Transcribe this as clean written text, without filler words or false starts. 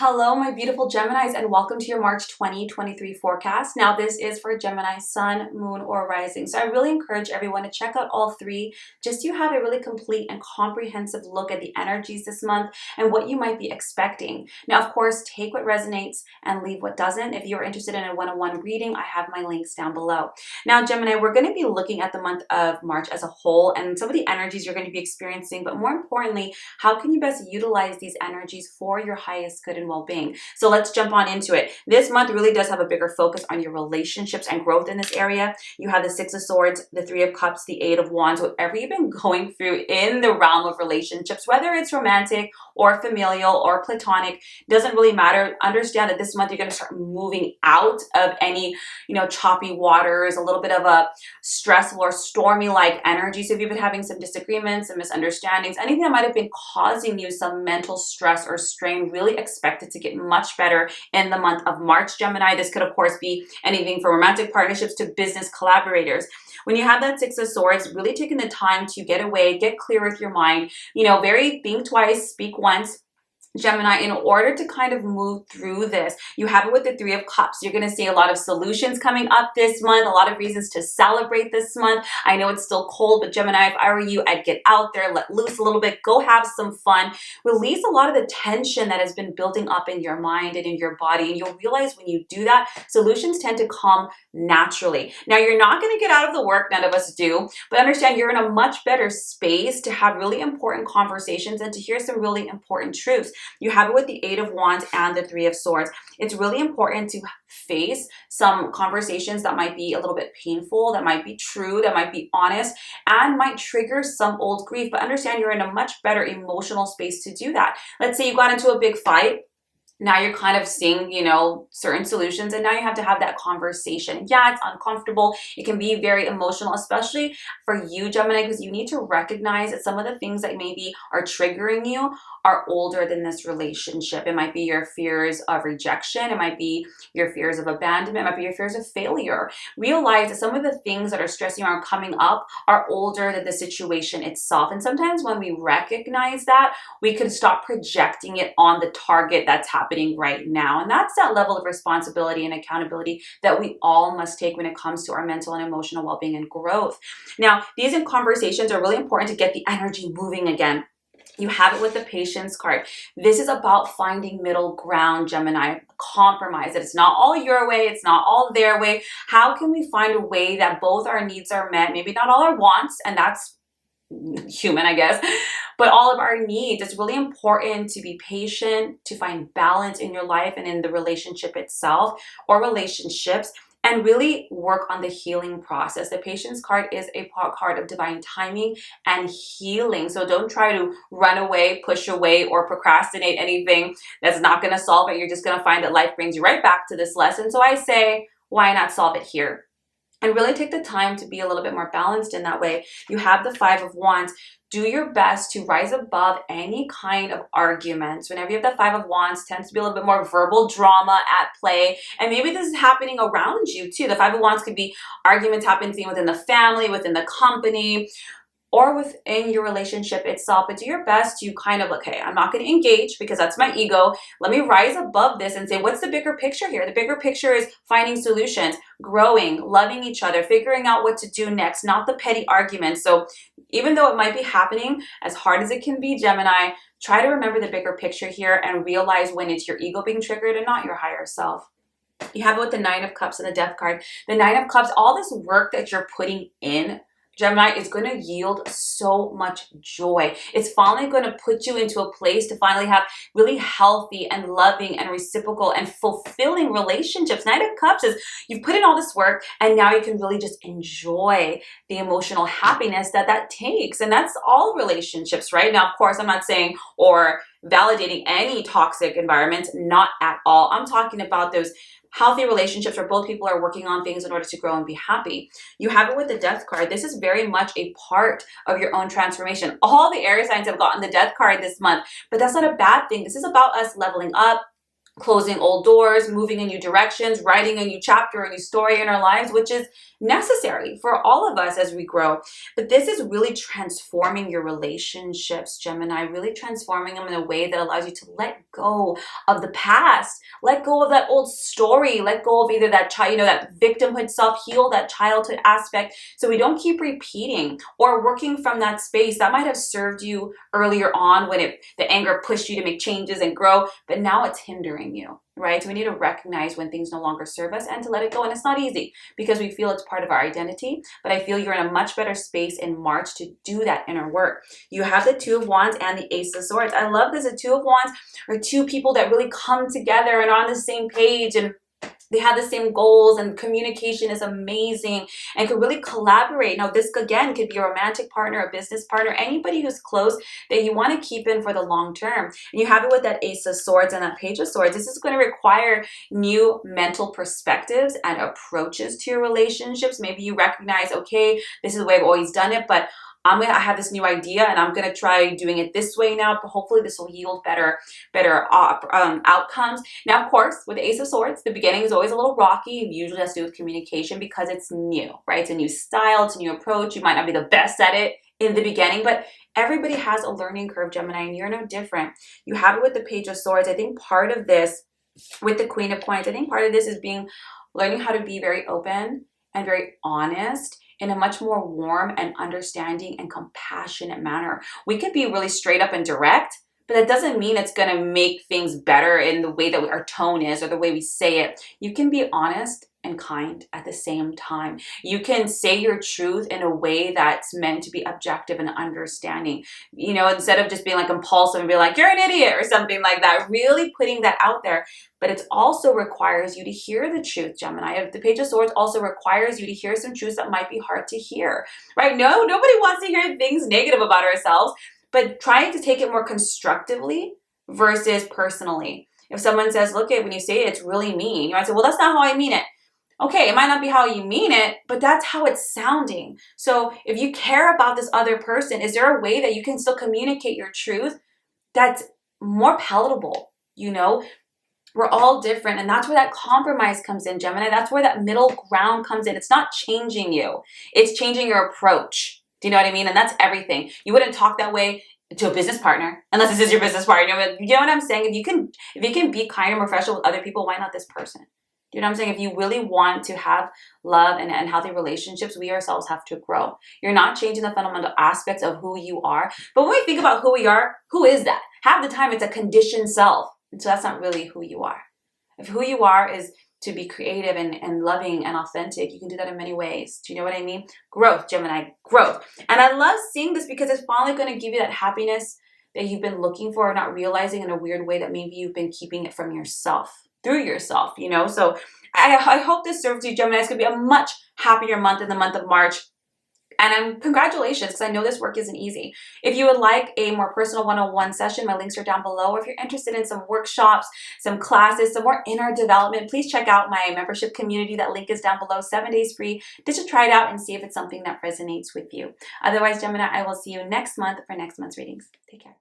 Hello, my beautiful Geminis, and welcome to your March 2023 forecast. Now, this is for Gemini, Sun, Moon, or Rising. So I really encourage everyone to check out all three, just so you have a really complete and comprehensive look at the energies this month and what you might be expecting. Now, of course, take what resonates and leave what doesn't. If you're interested in a one-on-one reading, I have my links down below. Now, Gemini, we're going to be looking at the month of March as a whole and some of the energies you're going to be experiencing, but more importantly, how can you best utilize these energies for your highest good and well-being. So let's jump on into it. This month really does have a bigger focus on your relationships and growth in this area. You have the Six of Swords, the Three of Cups, the Eight of Wands, whatever you've been going through in the realm of relationships, whether it's romantic or familial or platonic, doesn't really matter. Understand that this month you're going to start moving out of any, choppy waters, a little bit of a stressful or stormy-like energy. So if you've been having some disagreements and misunderstandings, anything that might have been causing you some mental stress or strain, really expect it to get much better in the month of March, Gemini. This could, of course, be anything from romantic partnerships to business collaborators. When you have that Six of Swords, really taking the time to get away, get clear with your mind, very think twice, speak once. Gemini, in order to kind of move through this, you have it with the Three of Cups. You're going to see a lot of solutions coming up this month, a lot of reasons to celebrate this month. I know it's still cold, but Gemini, if I were you, I'd get out there, let loose a little bit, go have some fun, release a lot of the tension that has been building up in your mind and in your body. And you'll realize when you do that, solutions tend to come naturally. Now, you're not going to get out of the work, none of us do, but understand you're in a much better space to have really important conversations and to hear some really important truths. You have it with the Eight of Wands and the Three of Swords. It's really important to face some conversations that might be a little bit painful, that might be true, that might be honest, and might trigger some old grief. But understand you're in a much better emotional space to do that. Let's say you got into a big fight. Now you're kind of seeing, certain solutions, and now you have to have that conversation. Yeah, it's uncomfortable. It can be very emotional, especially for you, Gemini, because you need to recognize that some of the things that maybe are triggering you are older than this relationship. It might be your fears of rejection. It might be your fears of abandonment. It might be your fears of failure. Realize that some of the things that are stressing you out coming up are older than the situation itself. And sometimes when we recognize that, we can stop projecting it on the target that's happening right now. And that's that level of responsibility and accountability that we all must take when it comes to our mental and emotional well-being and growth. Now, these conversations are really important to get the energy moving again. You have it with the Patience card. This is about finding middle ground, Gemini. Compromise. It's not all your way. It's not all their way. How can we find a way that both our needs are met? Maybe not all our wants, and that's human, I guess, but all of our needs. It's really important to be patient, to find balance in your life and in the relationship itself or relationships, and really work on the healing process. The Patience card is a card of divine timing and healing. So don't try to run away, push away, or procrastinate anything that's not going to solve it. You're just going to find that life brings you right back to this lesson. So I say, why not solve it here? And really take the time to be a little bit more balanced in that way. You have the Five of Wands. Do your best to rise above any kind of arguments. Whenever you have the Five of Wands, tends to be a little bit more verbal drama at play. And maybe this is happening around you too. The Five of Wands could be arguments happening within the family, within the company, or within your relationship itself. But do your best to kind of, okay, I'm not going to engage because that's my ego. Let me rise above this and say, what's the bigger picture here? The bigger picture is finding solutions, growing, loving each other, figuring out what to do next, not the petty arguments. So even though it might be happening, as hard as it can be, Gemini, try to remember the bigger picture here and realize when it's your ego being triggered and not your higher self. You have it with the Nine of Cups and the Death card. The Nine of Cups, all this work that you're putting in, Gemini, is going to yield so much joy. It's finally going to put you into a place to finally have really healthy and loving and reciprocal and fulfilling relationships. Nine of Cups is you've put in all this work and now you can really just enjoy the emotional happiness that takes. And that's all relationships, right? Now, of course, I'm not saying or validating any toxic environments, not at all. I'm talking about those healthy relationships where both people are working on things in order to grow and be happy. You have it with the Death card. This is very much a part of your own transformation. All the air signs have gotten the Death card this month, but that's not a bad thing. This is about us leveling up, closing old doors, moving in new directions, writing a new chapter, a new story in our lives, which is necessary for all of us as we grow. But this is really transforming your relationships, Gemini, really transforming them in a way that allows you to let go of the past, let go of that old story, let go of either that child, that victimhood, self-heal, that childhood aspect, so we don't keep repeating or working from that space that might have served you earlier on when the anger pushed you to make changes and grow, but now it's hindering you, right? So we need to recognize when things no longer serve us and to let it go. And it's not easy because we feel it's part of our identity, but I feel you're in a much better space in March to do that inner work. You have the Two of Wands and the Ace of Swords. I love this. The Two of Wands are two people that really come together and are on the same page, and they have the same goals, and communication is amazing and could really collaborate. Now, this again could be a romantic partner, a business partner, anybody who's close that you want to keep in for the long term. And you have it with that Ace of Swords and that Page of Swords. This is going to require new mental perspectives and approaches to your relationships. Maybe you recognize, okay, this is the way I've always done it, but I have this new idea and I'm going to try doing it this way now, but hopefully this will yield better outcomes. Now, of course, with the Ace of Swords, the beginning is always a little rocky. It usually has to do with communication because it's new, right? It's a new style, it's a new approach. You might not be the best at it in the beginning, but everybody has a learning curve, Gemini, and you're no different. You have it with the Page of Swords. I think part of this, with the Queen of Coins, I think part of this is learning how to be very open and very honest in a much more warm and understanding and compassionate manner. We could be really straight up and direct, but that doesn't mean it's going to make things better in the way that our tone is or the way we say it. You can be honest and kind at the same time. You can say your truth in a way that's meant to be objective and understanding. Instead of just being like impulsive and be like, you're an idiot or something like that, really putting that out there. But it also requires you to hear the truth, Gemini. The Page of Swords also requires you to hear some truths that might be hard to hear, right? No, nobody wants to hear things negative about ourselves, but trying to take it more constructively versus personally. If someone says, look, when you say it, it's really mean. You might say, well, that's not how I mean it. Okay, it might not be how you mean it, but that's how it's sounding. So if you care about this other person, is there a way that you can still communicate your truth that's more palatable? We're all different, and that's where that compromise comes in, Gemini. That's where that middle ground comes in. It's not changing you. It's changing your approach. Do you know what I mean? And that's everything. You wouldn't talk that way to a business partner unless this is your business partner. You know what I'm saying? If you can be kind and professional with other people, why not this person? Do you know what I'm saying? If you really want to have love and healthy relationships, we ourselves have to grow. You're not changing the fundamental aspects of who you are. But when we think about who we are, who is that? Half the time it's a conditioned self. And so that's not really who you are. If who you are is to be creative and loving and authentic, you can do that in many ways. Do you know what I mean? Growth, Gemini, growth. And I love seeing this because it's finally going to give you that happiness that you've been looking for, or not realizing in a weird way that maybe you've been keeping it from yourself, through yourself, So I hope this serves you, Gemini. It's going to be a much happier month in the month of March. And congratulations, because I know this work isn't easy. If you would like a more personal one-on-one session, my links are down below. Or if you're interested in some workshops, some classes, some more inner development, please check out my membership community. That link is down below. 7 days free just to try it out and see if it's something that resonates with you. Otherwise, Gemini, I will see you next month for next month's readings. Take care.